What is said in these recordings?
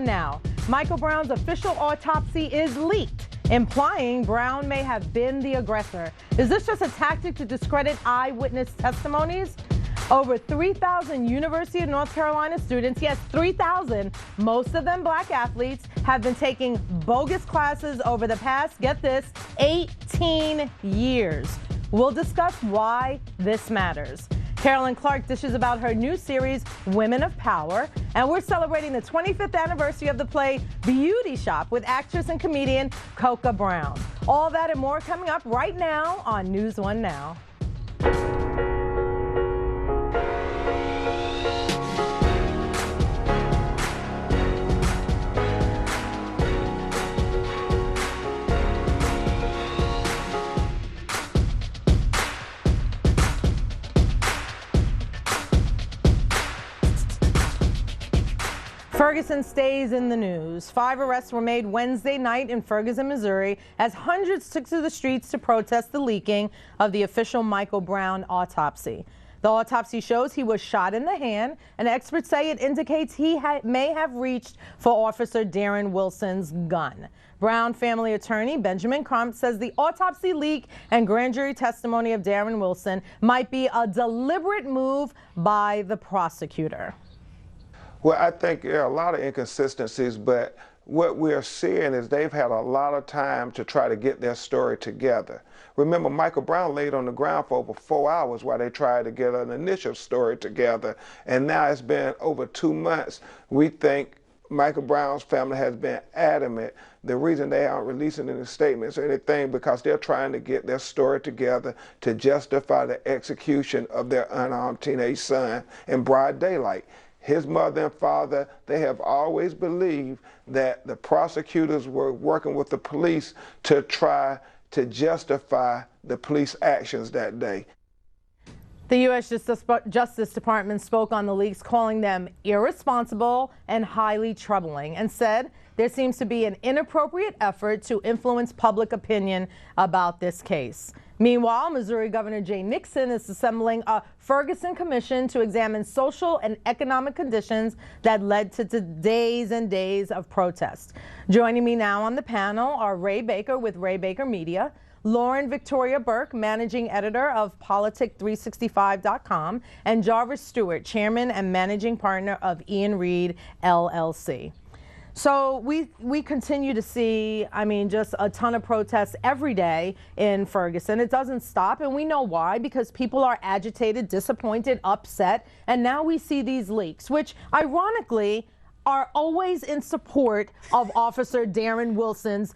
Now, Michael Brown's official autopsy is leaked, implying Brown may have been the aggressor. Is this just a tactic to discredit eyewitness testimonies? Over 3,000 University of North Carolina students, yes, 3,000, most of them black athletes, have been taking bogus classes over the past, get this, 18 years. We'll discuss why this matters. Carolyn Clark dishes about her new series, Women of Power, and we're celebrating the 25th anniversary of the play Beauty Shop with actress and comedian Coca Brown. All that and more coming up right now on News 1 Now. Ferguson stays in the news. 5 arrests were made Wednesday night in Ferguson, Missouri, as hundreds took to the streets to protest the leaking of the official Michael Brown autopsy. The autopsy shows he was shot in the hand, and experts say it indicates he may have reached for Officer Darren Wilson's gun. Brown family attorney Benjamin Crump says the autopsy leak and grand jury testimony of Darren Wilson might be a deliberate move by the prosecutor. Well, I think there are a lot of inconsistencies, but what we're seeing is they've had a lot of time to try to get their story together. Remember, Michael Brown laid on the ground for over 4 hours while they tried to get an initial story together, and now it's been over 2 months. We think Michael Brown's family has been adamant. The reason they aren't releasing any statements or anything because they're trying to get their story together to justify the execution of their unarmed teenage son in broad daylight. His mother and father, they have always believed that the prosecutors were working with the police to try to justify the police actions that day. The U.S. Justice Department spoke on the leaks, calling them irresponsible and highly troubling, and said there seems to be an inappropriate effort to influence public opinion about this case. Meanwhile, Missouri Governor Jay Nixon is assembling a Ferguson commission to examine social and economic conditions that led to days and days of protest. Joining me now on the panel are Ray Baker with Ray Baker Media, Lauren Victoria Burke, managing editor of Politic365.com, and Jarvis Stewart, chairman and managing partner of Ian Reed, LLC. So we continue to see, I mean, just a ton of protests every day in Ferguson. It doesn't stop, and we know why, because people are agitated, disappointed, upset, and now we see these leaks, which ironically are always in support of Officer Darren Wilson's,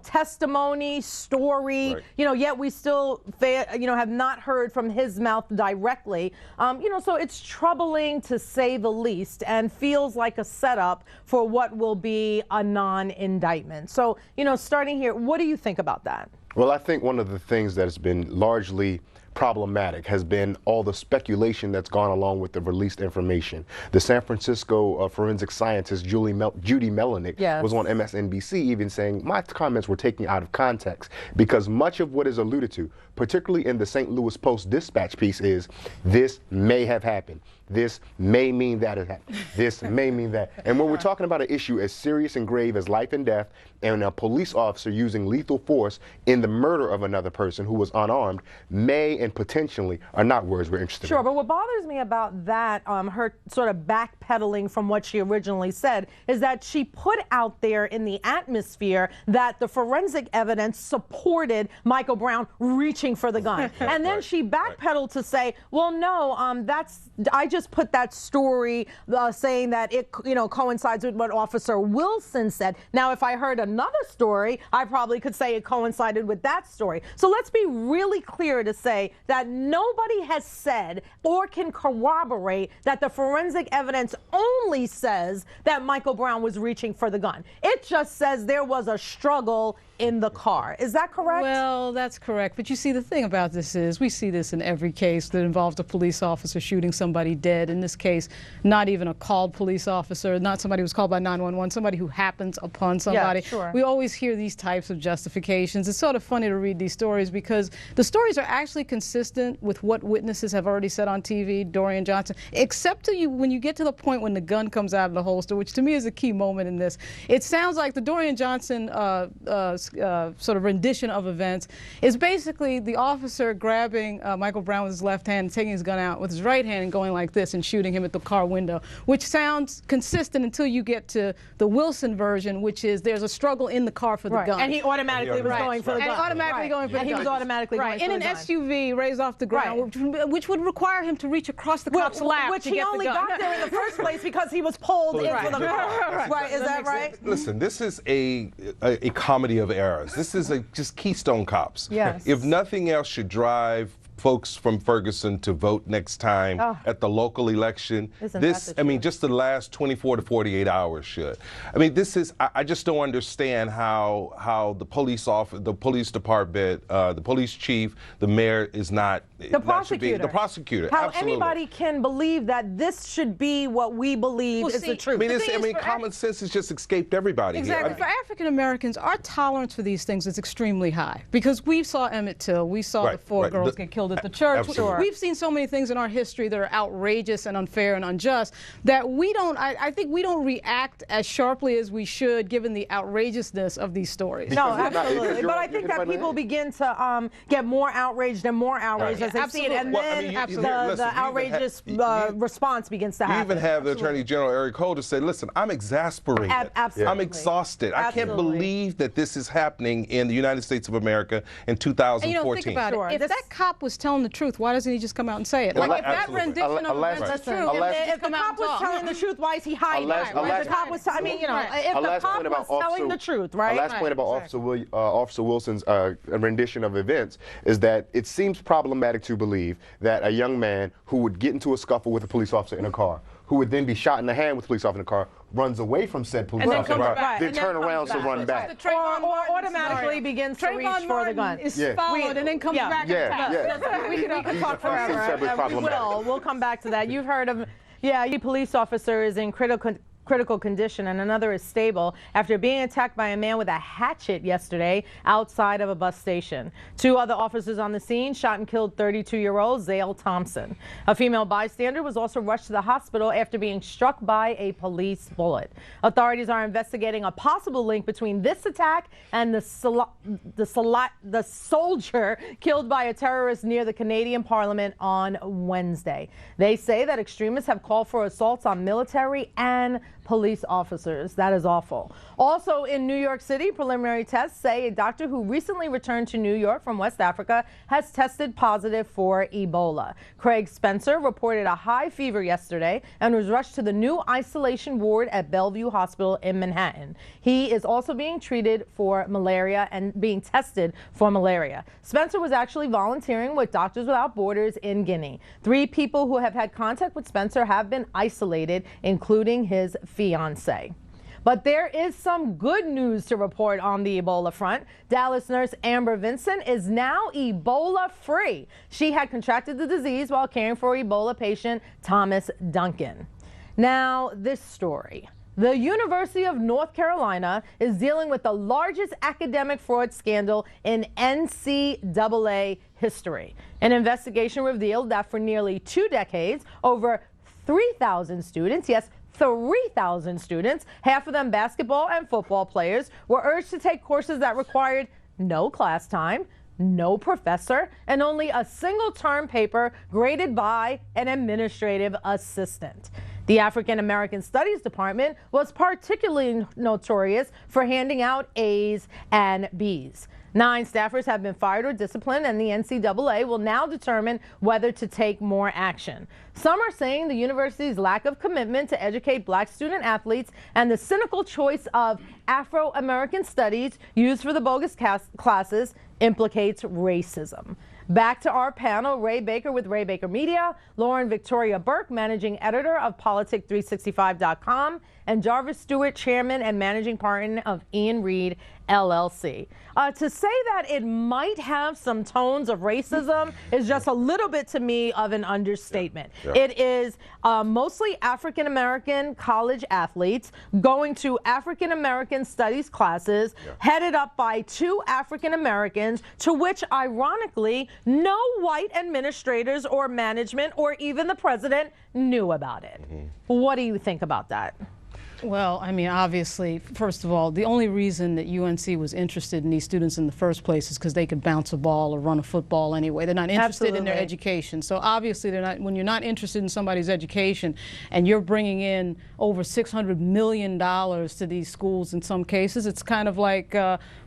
testimony, story, right. Yet we still, have not heard from his mouth directly. So it's troubling to say the least and feels like a setup for what will be a non-indictment. So, starting here, what do you think about that? Well, I think one of the things that has been largely problematic has been all the speculation that's gone along with the released information. The San Francisco forensic scientist Judy Melanick was on MSNBC even saying my comments were taken out of context because much of what is alluded to, particularly in the St. Louis Post-Dispatch piece, is this may have happened. This may mean that it happened. This may mean that. And when we're talking about an issue as serious and grave as life and death and a police officer using lethal force in the murder of another person who was unarmed, may and potentially are not words we're interested in. Sure, but what bothers me about that, her sort of backpedaling from what she originally said, is that she put out there in the atmosphere that the forensic evidence supported Michael Brown reaching for the gun. And then she backpedaled to say, well, no, I just put that story saying that it coincides with what Officer Wilson said. Now, if I heard another story, I probably could say it coincided with that story. So let's be really clear to say that nobody has said or can corroborate that the forensic evidence only says that Michael Brown was reaching for the gun. It just says there was a struggle in the car. Is that correct? Well, that's correct. But you see, the thing about this is we see this in every case that involves a police officer shooting somebody dead. dead. In this case, not even a called police officer, not somebody who's called by 911, somebody who happens upon somebody. Yeah, sure. We always hear these types of justifications. It's sort of funny to read these stories because the stories are actually consistent with what witnesses have already said on TV, Dorian Johnson, except when you get to the point when the gun comes out of the holster, which to me is a key moment in this. It sounds like the Dorian Johnson sort of rendition of events is basically the officer grabbing Michael Brown with his left hand and taking his gun out with his right hand and going like this and shooting him at the car window, which sounds consistent until you get to the Wilson version, which is there's a struggle in the car for the gun. And he automatically was going for the gun. And automatically going for the gun. And he was automatically going for the gun. In an SUV raised off the ground, which would require him to reach across the cop's lap which to he get only the gun. got there in the first place because he was pulled into the car. Right, is that right? Listen, this is a comedy of errors. This is just Keystone Cops. Yes. If nothing else should drive folks from Ferguson to vote next time at the local election. I mean, just the last 24 to 48 hours should. I mean, this is, I just don't understand how the police department, the police chief, the mayor is not, the prosecutor. The prosecutor, how absolutely. Anybody can believe that this should be what we believe is the truth. I mean, common sense has just escaped everybody. Exactly. For African Americans, our tolerance for these things is extremely high because we saw Emmett Till, we saw the four girls get killed at the church. We've seen so many things in our history that are outrageous and unfair and unjust that we don't, I think we don't react as sharply as we should given the outrageousness of these stories. No, absolutely. But I think that people begin to get more outraged and more outraged as they see it, and then the outrageous response begins to happen. You even have the Attorney General Eric Holder say, listen, I'm exasperated. Absolutely. I'm exhausted. I can't believe that this is happening in the United States of America in 2014. And, think about it. If that cop was telling the truth, why doesn't he just come out and say it? Like, if that rendition of events is true, if the cop was telling the truth, why is he hiding it? If the cop was, I mean, if the cop was telling the truth, right? A last point about Officer Wilson's rendition of events is that it seems problematic to believe that a young man who would get into a scuffle with a police officer in a car, who would then be shot in the hand with a police officer in the car, runs away from said police officer, then turn around to run back. Or automatically begins to reach for the gun. Is followed and then comes back and attacks. We could talk forever. We'll come back to that. You've heard of, a police officer is in critical condition and another is stable after being attacked by a man with a hatchet yesterday outside of a bus station. Two other officers on the scene shot and killed 32-year-old Zale Thompson. A female bystander was also rushed to the hospital after being struck by a police bullet. Authorities are investigating a possible link between this attack and the soldier killed by a terrorist near the Canadian Parliament on Wednesday. They say that extremists have called for assaults on military and police officers. That is awful. Also in New York City, preliminary tests say a doctor who recently returned to New York from West Africa has tested positive for Ebola. Craig Spencer reported a high fever yesterday and was rushed to the new isolation ward at Bellevue Hospital in Manhattan. He is also being treated for malaria and being tested for malaria. Spencer was actually volunteering with Doctors Without Borders in Guinea. 3 people who have had contact with Spencer have been isolated, including his fiance. But there is some good news to report on the Ebola front. Dallas nurse Amber Vincent is now Ebola-free. She had contracted the disease while caring for Ebola patient Thomas Duncan. Now, this story. The University of North Carolina is dealing with the largest academic fraud scandal in NCAA history. An investigation revealed that for nearly 2 decades, over 3,000 students, yes, 3,000 students, half of them basketball and football players, were urged to take courses that required no class time, no professor, and only a single term paper graded by an administrative assistant. The African American Studies Department was particularly notorious for handing out A's and B's. 9 staffers have been fired or disciplined, and the NCAA will now determine whether to take more action. Some are saying the university's lack of commitment to educate black student athletes and the cynical choice of Afro-American studies used for the bogus classes implicates racism. Back to our panel, Ray Baker with Ray Baker Media, Lauren Victoria Burke, managing editor of Politic365.com, and Jarvis Stewart, chairman and managing partner of Ian Reed LLC. To say that it might have some tones of racism is just a little bit, to me, of an understatement. It is mostly African-American college athletes going to African-American studies classes headed up by 2 African-Americans, to which, ironically, no white administrators or management or even the president knew about it. What do you think about that? Well, I mean, obviously, first of all, the only reason that UNC was interested in these students in the first place is because they could bounce a ball or run a football anyway. They're not interested in their education. So obviously, they're not. When you're not interested in somebody's education, and you're bringing in over $600 million to these schools in some cases, it's kind of like,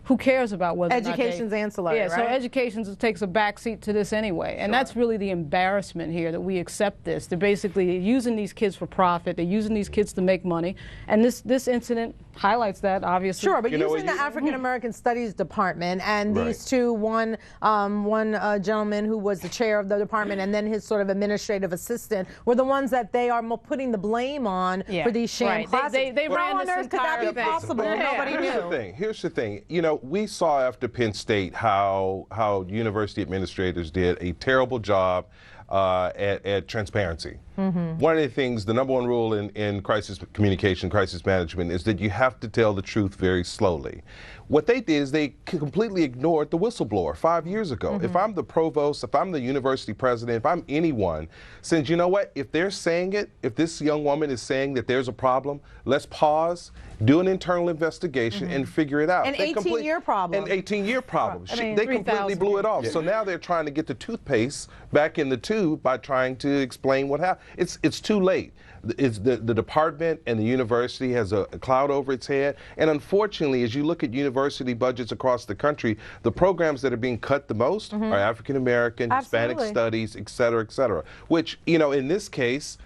who cares about whether education's ancillary, yeah, right? So education takes a backseat to this anyway, and that's really the embarrassment here, that we accept this. They're basically using these kids for profit. They're using these kids to make money, and this incident highlights that, obviously. Sure, but using the African American Studies Department and these two, one gentleman who was the chair of the department and then his sort of administrative assistant, were the ones that they are putting the blame on for these sham classes. They ran this could that be entire possible? Nobody knew. Here's the thing. You know, we saw after Penn State how university administrators did a terrible job at transparency. One of the things, the number one rule in crisis communication, crisis management, is that you have to tell the truth very slowly. What they did is they completely ignored the whistleblower 5 years ago. If I'm the provost, if I'm the university president, if I'm anyone, since you know what, if they're saying it, if this young woman is saying that there's a problem, let's pause, do an internal investigation and figure it out. An 18-year problem. An 18-year problem. I mean, They completely blew it off. Yeah. So now they're trying to get the toothpaste back in the tube by trying to explain what happened. It's too late. It's the department and the university has a cloud over its head. And unfortunately, as you look at university budgets across the country, the programs that are being cut the most are African American, Hispanic studies, et cetera, which, you know, in this case,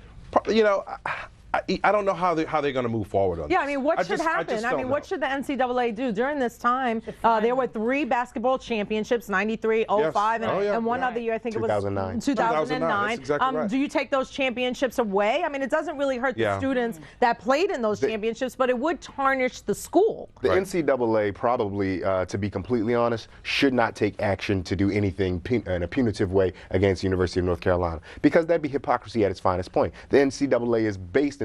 you know, I don't know how they're going to move forward on this. Yeah, I mean, what should happen? I mean, what should the NCAA do? During this time, there were 3 basketball championships, 93, 05, and one other year, I think 2009. it was 2009. That's exactly right. Do you take those championships away? I mean, it doesn't really hurt the students that played in those championships, but it would tarnish the school. The NCAA probably, to be completely honest, should not take action to do anything in a punitive way against the University of North Carolina, because that'd be hypocrisy at its finest point. The NCAA is based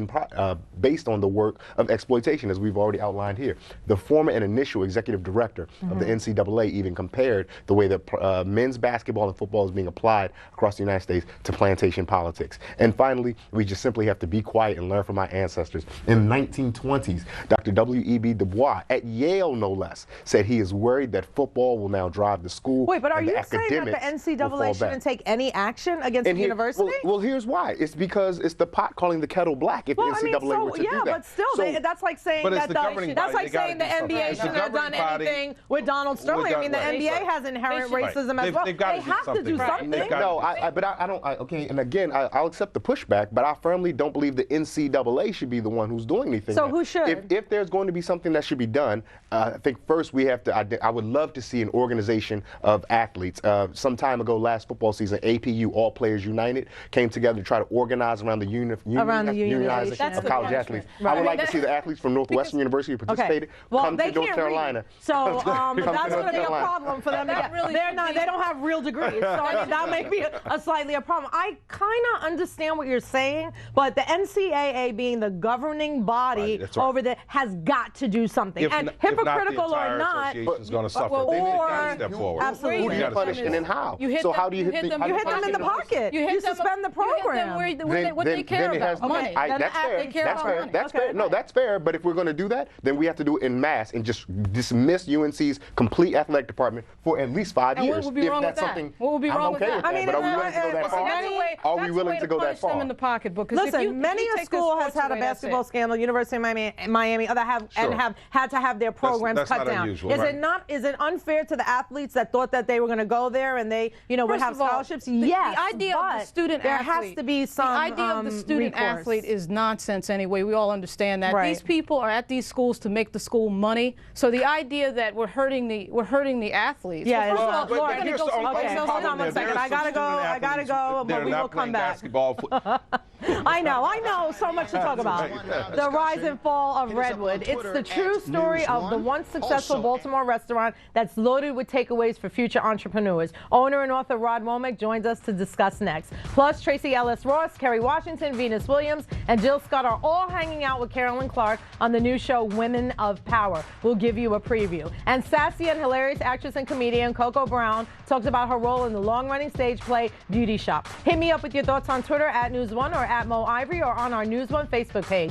on the work of exploitation, as we've already outlined here. The former and initial executive director of the NCAA even compared the way that men's basketball and football is being applied across the United States to plantation politics. And finally, we just simply have to be quiet and learn from our ancestors. In the 1920s, Dr. W.E.B. Du Bois, at Yale no less, said he is worried that football will now drive the school. Wait, but are you saying that the NCAA shouldn't take any action against the university? Well, here's why. It's because it's the pot calling the kettle black. If the NCAA were to do that. But still, that's like saying that the NBA shouldn't have done anything with Donald Sterling. I mean, the NBA has inherent racism as well. They have to do something. No, I don't. Okay, and again, I'll accept the pushback, but I firmly don't believe the NCAA should be the one who's doing anything. So who should? If there's going to be something that should be done, I think first we have to. I would love to see an organization of athletes. Some time ago, last football season, APU, All Players United, came together to try to organize around the unionizing of college athletes. Right. I would like to see the athletes from Northwestern University who participated come to North Carolina. So that's going to be a problem for them. They don't have real degrees, so I mean, that may be slightly a problem. I kind of understand what you're saying, but the NCAA being the governing body over there has got to do something. And hypocritical or not, is going to suffer. or They need to step forward. Absolutely. Who do you punish and then how? So how do you hit them? You hit them in the pocket. You suspend the program. What they care about, money. That's fair. That's fair. No, that's fair. But if we're going to do that, then we have to do it en masse and just dismiss UNC's complete athletic department for at least 5 years. What would be wrong with that? What would be wrong with that? I mean, but are we willing to go that far? Are we willing to go that far? Them in the pocketbook. Listen, many a school has had a basketball scandal. University of Miami, have had to have their programs cut down. Is it unfair to the athletes that thought that they were going to go there and they, would have scholarships? Yes, the idea of the student there athlete, has to be some the idea of the student athlete is nonsense anyway. We all understand that. Right. These people are at these schools to make the school money. So the idea that we're hurting the athletes. Yeah, well, well, first of all, Laura, we're gonna go okay, hold on one second. I gotta go, but we will come back. I know, so much to talk about. The rise and fall of Redwood. It's the true story of the once successful Baltimore restaurant that's loaded with takeaways for future entrepreneurs. Owner and author Rod Womack joins us to discuss next. Plus, Tracy Ellis Ross, Kerry Washington, Venus Williams, and Jill Scott are all hanging out with Carolyn Clark on the new show Women of Power. We'll give you a preview. And sassy and hilarious actress and comedian Coco Brown talks about her role in the long-running stage play Beauty Shop. Hit me up with your thoughts on Twitter @News1 or @Mo Ivory or on our News1 Facebook page.